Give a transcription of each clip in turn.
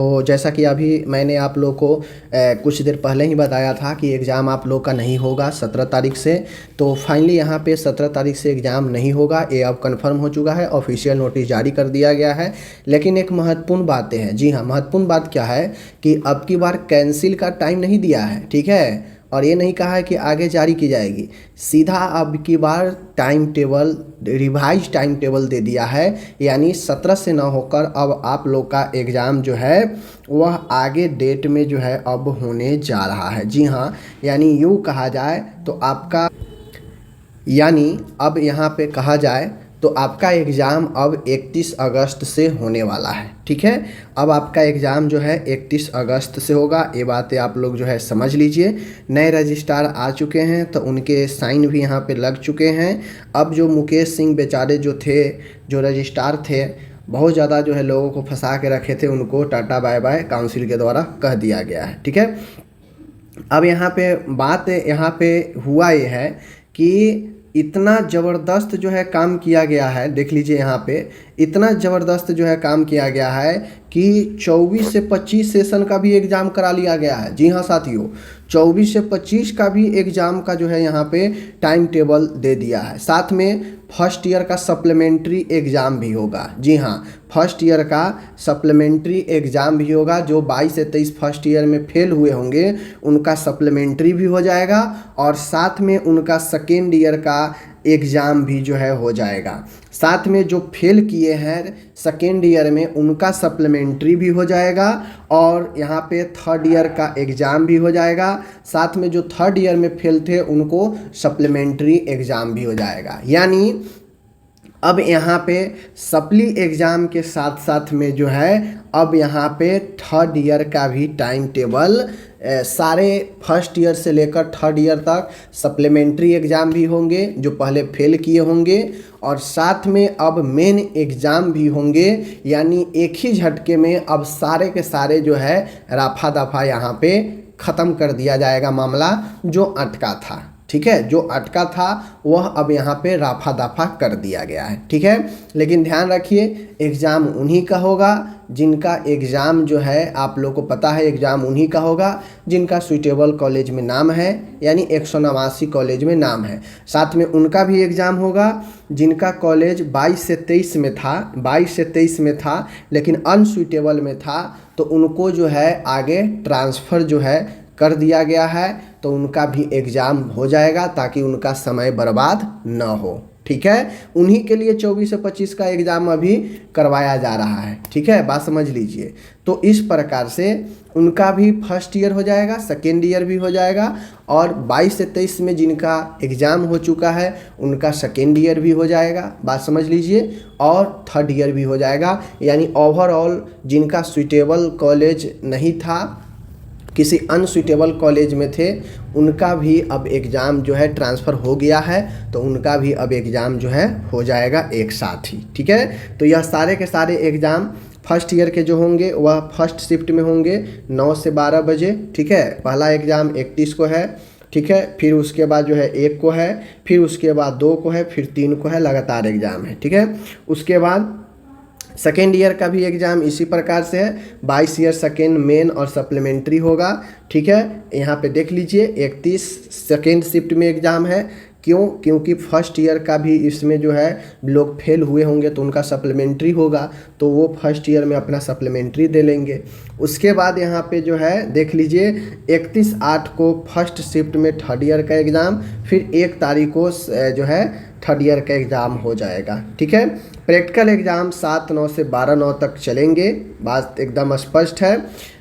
तो जैसा कि अभी मैंने आप लोग को कुछ देर पहले ही बताया था कि एग्ज़ाम आप लोग का नहीं होगा 17 तारीख से। तो फाइनली यहाँ पे 17 तारीख से एग्ज़ाम नहीं होगा, ये अब कंफर्म हो चुका है, ऑफिशियल नोटिस जारी कर दिया गया है। लेकिन एक महत्वपूर्ण बातें हैं, जी हाँ, महत्वपूर्ण बात क्या है कि अब की बार कैंसिल का टाइम नहीं दिया है, ठीक है, और ये नहीं कहा है कि आगे जारी की जाएगी। सीधा अब की बार time table, revise time table दे दिया है, यानी 17 से ना होकर अब आप लोग का एग्ज़ाम जो है वह आगे डेट में जो है अब होने जा रहा है। जी हाँ, यानी यूँ कहा जाए तो आपका, यानी अब यहाँ पे कहा जाए तो आपका एग्ज़ाम अब 31 अगस्त से होने वाला है, ठीक है। अब आपका एग्ज़ाम जो है 31 अगस्त से होगा, ये बातें आप लोग जो है समझ लीजिए। नए रजिस्ट्रार आ चुके हैं तो उनके साइन भी यहाँ पे लग चुके हैं। अब जो मुकेश सिंह बेचारे जो थे, जो रजिस्ट्रार थे, बहुत ज़्यादा जो है लोगों को फंसा के रखे थे, उनको टाटा बाय बाय काउंसिल के द्वारा कह दिया गया है, ठीक है। अब यहाँ पे बात यहाँ पे हुआ ये है कि इतना ज़बरदस्त जो है काम किया गया है, देख लीजिए यहाँ पे इतना ज़बरदस्त जो है काम किया गया है कि 24 से 25 सेशन का भी एग्ज़ाम करा लिया गया है। जी हाँ साथियों, 24 से 25 का भी एग्ज़ाम का जो है यहाँ पे टाइम टेबल दे दिया है। साथ में फर्स्ट ईयर का सप्लीमेंट्री एग्ज़ाम भी होगा। जी हाँ, फर्स्ट ईयर का सप्लीमेंट्री एग्ज़ाम भी होगा। जो 22 से 23 फर्स्ट ईयर में फेल हुए होंगे उनका सप्लीमेंट्री भी हो जाएगा, और साथ में उनका सेकेंड ईयर का एग्ज़ाम भी जो है हो जाएगा। साथ में जो फेल किए हैं सेकेंड ईयर में उनका सप्लीमेंट्री भी हो जाएगा, और यहाँ पे थर्ड ईयर का एग्ज़ाम भी हो जाएगा। साथ में जो थर्ड ईयर में फेल थे उनको सप्लीमेंट्री एग्ज़ाम भी हो जाएगा। यानी अब यहाँ पे सप्ली एग्ज़ाम के साथ साथ में जो है अब यहाँ पे थर्ड ईयर का भी टाइम टेबल, सारे फर्स्ट ईयर से लेकर थर्ड ईयर तक सप्लीमेंट्री एग्ज़ाम भी होंगे जो पहले फेल किए होंगे, और साथ में अब मेन एग्ज़ाम भी होंगे। यानी एक ही झटके में अब सारे के सारे जो है रफा दफा यहाँ पे ख़त्म कर दिया जाएगा मामला जो अटका था, ठीक है। जो अटका था वह अब यहाँ पे रफा दफा कर दिया गया है, ठीक है। लेकिन ध्यान रखिए एग्ज़ाम उन्हीं का होगा जिनका एग्ज़ाम जो है, आप लोग को पता है एग्ज़ाम उन्हीं का होगा जिनका सुइटेबल कॉलेज में नाम है, यानी 189 कॉलेज में नाम है। साथ में उनका भी एग्ज़ाम होगा जिनका कॉलेज 22 से 23 में था, 22 से 23 में था लेकिन अनसुइटेबल में था, तो उनको जो है आगे ट्रांसफ़र जो है कर दिया गया है, तो उनका भी एग्ज़ाम हो जाएगा ताकि उनका समय बर्बाद न हो, ठीक है। उन्हीं के लिए 24 से 25 का एग्ज़ाम अभी करवाया जा रहा है, ठीक है, बात समझ लीजिए। तो इस प्रकार से उनका भी फर्स्ट ईयर हो जाएगा, सेकेंड ईयर भी हो जाएगा, और 22 से 23 में जिनका एग्ज़ाम हो चुका है उनका सेकेंड ईयर भी हो जाएगा, बात समझ लीजिए, और थर्ड ईयर भी हो जाएगा। यानी ओवरऑल जिनका सुइटेबल कॉलेज नहीं था, किसी अनसुइटेबल कॉलेज में थे, उनका भी अब एग्ज़ाम जो है ट्रांसफ़र हो गया है, तो उनका भी अब एग्ज़ाम जो है हो जाएगा एक साथ ही, ठीक है। तो यह सारे के सारे एग्ज़ाम फर्स्ट ईयर के जो होंगे वह फर्स्ट शिफ्ट में होंगे 9 से 12 बजे, ठीक है। पहला एग्ज़ाम 31 को है, ठीक है, फिर उसके बाद जो है 1 को है, फिर उसके बाद 2 को है, फिर 3 को है, लगातार एग्ज़ाम है, ठीक है। उसके बाद सेकेंड ईयर का भी एग्ज़ाम इसी प्रकार से है, 22 ईयर सेकेंड मेन और सप्लीमेंट्री होगा, ठीक है। यहाँ पे देख लीजिए 31 सेकेंड शिफ्ट में एग्ज़ाम है। क्यों? क्योंकि फर्स्ट ईयर का भी इसमें जो है लोग फेल हुए होंगे तो उनका सप्लीमेंट्री होगा, तो वो फर्स्ट ईयर में अपना सप्लीमेंट्री दे लेंगे। उसके बाद यहाँ पे जो है देख लीजिए 31/8 को फर्स्ट शिफ्ट में थर्ड ईयर का एग्ज़ाम, फिर 1 तारीख को जो है थर्ड ईयर का एग्ज़ाम हो जाएगा, ठीक है। प्रैक्टिकल एग्ज़ाम 7/9 से 12/9 तक चलेंगे, बात एकदम स्पष्ट है।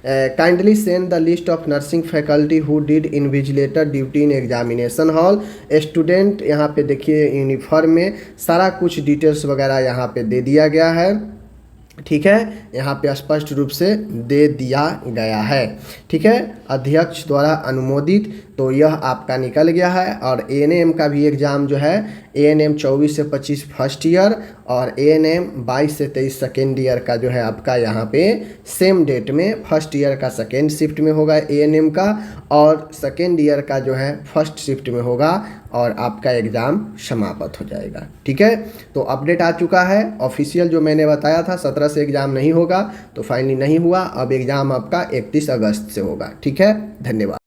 Kindly send the list of nursing faculty who did invigilator duty in examination hall. Student यहाँ पे देखिए यूनिफॉर्म में सारा कुछ डिटेल्स वगैरह यहाँ पे दे दिया गया है, ठीक है, यहाँ पे स्पष्ट रूप से दे दिया गया है, ठीक है, अध्यक्ष द्वारा अनुमोदित। तो यह आपका निकल गया है। और एएनएम का भी एग्ज़ाम जो है, एएनएम 24 से 25 फर्स्ट ईयर और एएनएम 22 से 23 सेकेंड ईयर का जो है आपका यहाँ पे सेम डेट में फर्स्ट ईयर का सेकेंड शिफ्ट में होगा एएनएम का, और सेकेंड ईयर का जो है फर्स्ट शिफ्ट में होगा, और आपका एग्ज़ाम समाप्त हो जाएगा, ठीक है। तो अपडेट आ चुका है ऑफिशियल, जो मैंने बताया था 17 से एग्ज़ाम नहीं होगा, तो फाइनली नहीं हुआ। अब एग्ज़ाम आपका 31 अगस्त से होगा। ठीक है, धन्यवाद।